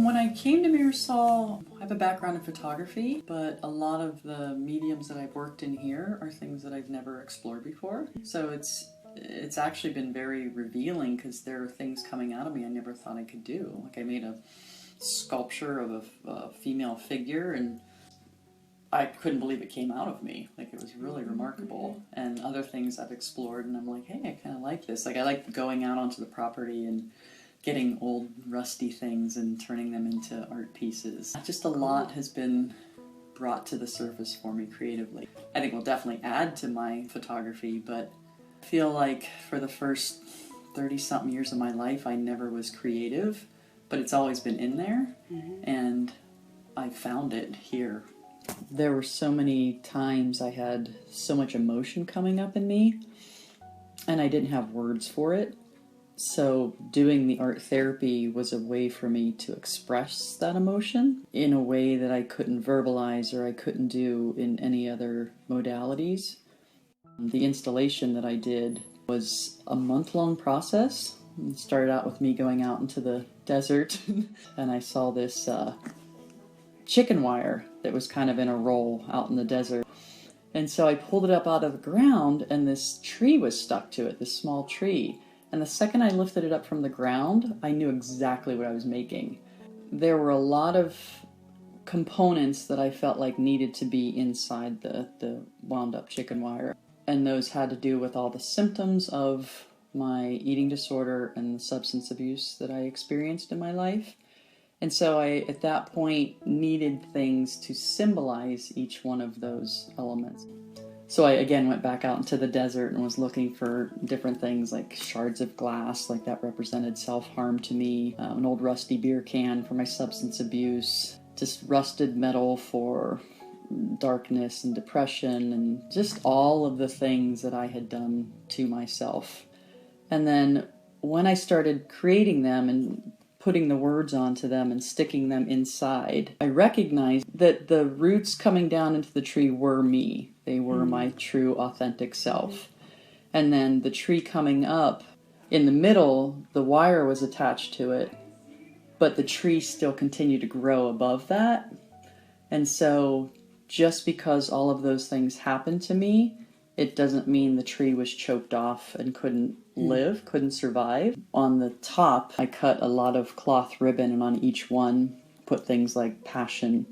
When I came to Mirasol, I have a background in photography, but a lot of the mediums that I've worked in here are things that I've never explored before. So it's actually been very revealing because there are things coming out of me I never thought I could do. Like I made a sculpture of a female figure and I couldn't believe it came out of me. Like it was really remarkable. And other things I've explored and I'm like, hey, I kind of like this. Like I like going out onto the property and getting old rusty things and turning them into art pieces. Just a lot has been brought to the surface for me creatively. I think will definitely add to my photography, but I feel like for the first 30-something years of my life I never was creative, but it's always been in there, and I found it here. There were so many times I had so much emotion coming up in me, and I didn't have words for it. So doing the art therapy was a way for me to express that emotion in a way that I couldn't verbalize or I couldn't do in any other modalities. The installation that I did was a month-long process. It started out with me going out into the desert and I saw this chicken wire that was kind of in a roll out in the desert. And so I pulled it up out of the ground and this tree was stuck to it, this small tree. And the second I lifted it up from the ground, I knew exactly what I was making. There were a lot of components that I felt like needed to be inside the wound up chicken wire. And those had to do with all the symptoms of my eating disorder and the substance abuse that I experienced in my life. And so I, at that point, needed things to symbolize each one of those elements. So I again went back out into the desert and was looking for different things like shards of glass, like that represented self-harm to me, an old rusty beer can for my substance abuse, just rusted metal for darkness and depression, and just all of the things that I had done to myself. And then when I started creating them and putting the words onto them and sticking them inside, I recognized that the roots coming down into the tree were me. They were my true, authentic self. And then the tree coming up, in the middle, the wire was attached to it, but the tree still continued to grow above that. And so just because all of those things happened to me, it doesn't mean the tree was choked off and couldn't live, couldn't survive. On the top, I cut a lot of cloth ribbon, and on each one put things like passion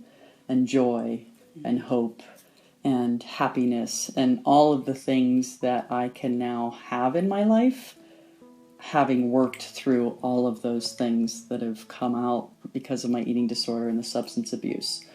and joy and hope and happiness and all of the things that I can now have in my life, having worked through all of those things that have come out because of my eating disorder and the substance abuse.